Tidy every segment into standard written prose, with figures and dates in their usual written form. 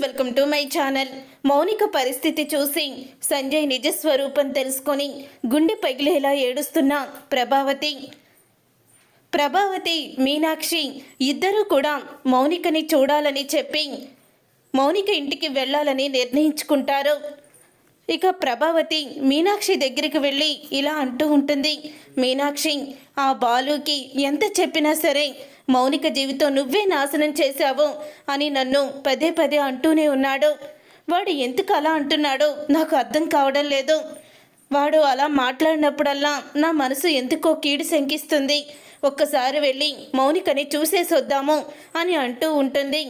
Welcome to my channel. Mounika పరిస్థితి చూసి సంజయ్ నిజ స్వరూపం తెలుసుకొని గుండె పగిలేలా ఏడుస్తున్న ప్రభావతి మీనాక్షి ఇద్దరూ కూడా మౌనికని చూడాలని చెప్పి మౌనిక ఇంటికి వెళ్ళాలని నిర్ణయించుకుంటారు. ఇక ప్రభావతి మీనాక్షి దగ్గరికి వెళ్ళి ఇలా అంటూ ఉంటుంది. మీనాక్షి, ఆ బాలుకి ఎంత చెప్పినా సరే మౌనిక జీవితం నువ్వే నాశనం చేశావు అని నన్ను పదే పదే అంటూనే ఉన్నాడు. వాడు ఎందుకు అలా అంటున్నాడో నాకు అర్థం కావడం లేదు. వాడు అలా మాట్లాడినప్పుడల్లా నా మనసు ఎందుకో కీడు శంకిస్తుంది. ఒక్కసారి వెళ్ళి మౌనికని చూసేసొద్దాము అని అంటూ ఉంటుంది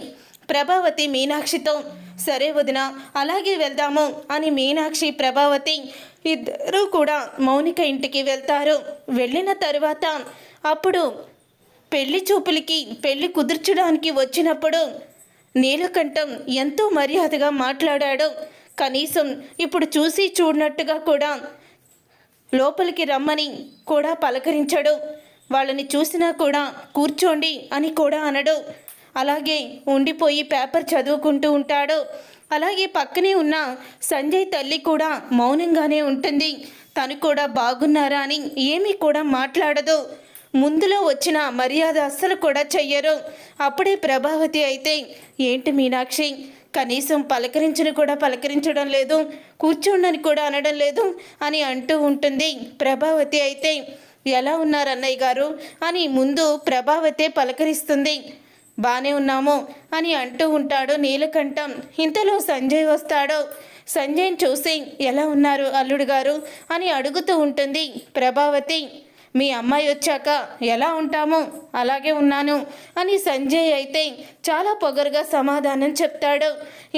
ప్రభావతి మీనాక్షితో. సరే వదిన, అలాగే వెళ్దాము అని మీనాక్షి ప్రభావతి ఇద్దరూ కూడా మౌనిక ఇంటికి వెళ్తారు. వెళ్ళిన తరువాత అప్పుడు పెళ్లి చూపులకి పెళ్లి కుదుర్చడానికి వచ్చినప్పుడు నీలకంఠం ఎంతో మర్యాదగా మాట్లాడాడు. కనీసం ఇప్పుడు చూసి చూడనట్టుగా కూడా లోపలికి రమ్మని కూడా పలకరించడు. వాళ్ళని చూసినా కూడా కూర్చోండి అని కూడా అనడు. అలాగే ఉండిపోయి పేపర్ చదువుకుంటూ ఉంటాడు. అలాగే పక్కనే ఉన్న సంజయ్ తల్లి కూడా మౌనంగానే ఉంటుంది. తను కూడా బాగున్నారా అని ఏమీ కూడా మాట్లాడదు. ముందులో వచ్చిన మర్యాద అస్సలు కూడా చెయ్యరు. అప్పుడే ప్రభావతి అయితే, ఏంటి మీనాక్షి, కనీసం పలకరించడం లేదు, కూర్చోండని కూడా అనడం లేదు అని అంటూ ఉంటుంది. ప్రభావతి అయితే, ఎలా ఉన్నారు అన్నయ్య గారు అని ముందు ప్రభావతి పలకరిస్తుంది. బానే ఉన్నాము అని అంటూ ఉంటాడు నీలకంఠం. ఇంతలో సంజయ్ వస్తాడు. సంజయ్ని చూసి, ఎలా ఉన్నారు అల్లుడు గారు అని అడుగుతూ ఉంటుంది ప్రభావతి. మీ అమ్మాయి వచ్చాక ఎలా ఉంటామో అలాగే ఉన్నాను అని సంజయ్ అయితే చాలా పొగరుగా సమాధానం చెప్తాడు.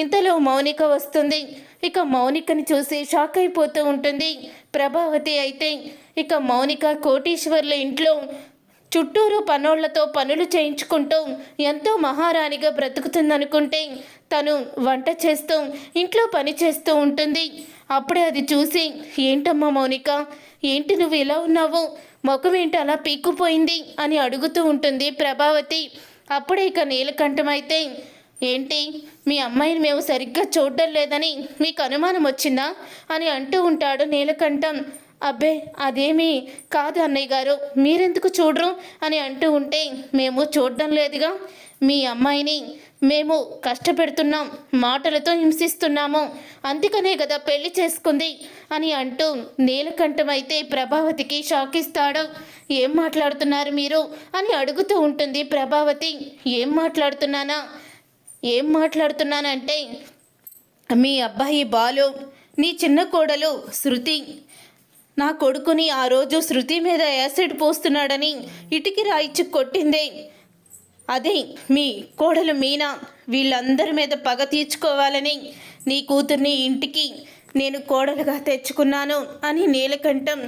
ఇంతలో మౌనిక వస్తుంది. ఇక మౌనికని చూసి షాక్ అయిపోతూ ఉంటుంది ప్రభావతి అయితే. ఇక మౌనిక కోటీశ్వర్ల ఇంట్లో చుట్టూరు పనోళ్లతో పనులు చేయించుకుంటూ ఎంతో మహారాణిగా బ్రతుకుతుందనుకుంటే తను వంట చేస్తూ ఇంట్లో పని చేస్తూ ఉంటుంది. అప్పుడే అది చూసి, ఏంటమ్మా మౌనిక, ఏంటి నువ్వు ఇలా ఉన్నావు, ముఖం ఏంటి అలా పీక్కుపోయింది అని అడుగుతూ ఉంటుంది ప్రభావతి. అప్పుడే ఇక నీలకంఠం అయితే, ఏంటి మీ అమ్మాయిని మేము సరిగ్గా చూడడం లేదని మీకు అనుమానం వచ్చిందా అని అంటూ ఉంటాడు నీలకంఠం. అబ్బే అదేమీ కాదు అన్నయ్య గారు, మీరెందుకు చూడరు అని అంటూ ఉంటే, మేము చూడడం లేదుగా, మీ అమ్మాయిని మేము కష్టపెడుతున్నాం, మాటలతో హింసిస్తున్నాము, అందుకనే కదా పెళ్లి చేసుకుంది అని అంటూ నీలకంఠం అయితే ప్రభావతికి షాక్ ఇస్తాడు. ఏం మాట్లాడుతున్నారు మీరు అని అడుగుతూ ఉంటుంది ప్రభావతి. ఏం మాట్లాడుతున్నానంటే, మీ అబ్బాయి బాలు, నీ చిన్న కోడలు శృతి నా కొడుకుని ఆ రోజు శృతి మీద యాసిడ్ పోస్తున్నాడని ఇటికి రాయిచ్చి కొట్టిందే అదే మీ కోడలు మీనా. వీళ్ళందరి మీద పగ తీర్చుకోవాలని నీ కూతుర్ని ఇంటికి నేను కోడలుగా తెచ్చుకున్నాను అని నీలకంఠం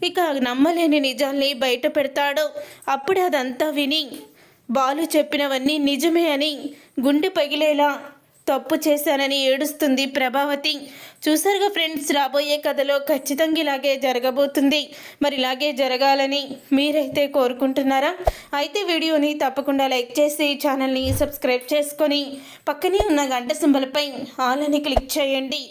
ఇక నమ్మలేని నిజాల్ని బయట పెడతాడు. అప్పుడే అదంతా విని బాలు చెప్పినవన్నీ నిజమే అని గుండె పగిలేలా తప్పు చేశానని ఏడుస్తుంది ప్రభావతి. చూసారుగా ఫ్రెండ్స్, రాబోయే కథలో ఖచ్చితంగా ఇలాగే జరగబోతుంది. మరి ఇలాగే జరగాలని మీరైతే కోరుకుంటున్నారా? అయితే వీడియోని తప్పకుండా లైక్ చేసి ఛానల్ని సబ్స్క్రైబ్ చేసుకొని పక్కనే ఉన్న గంట సింబల్పై ఆల్ అని క్లిక్ చేయండి.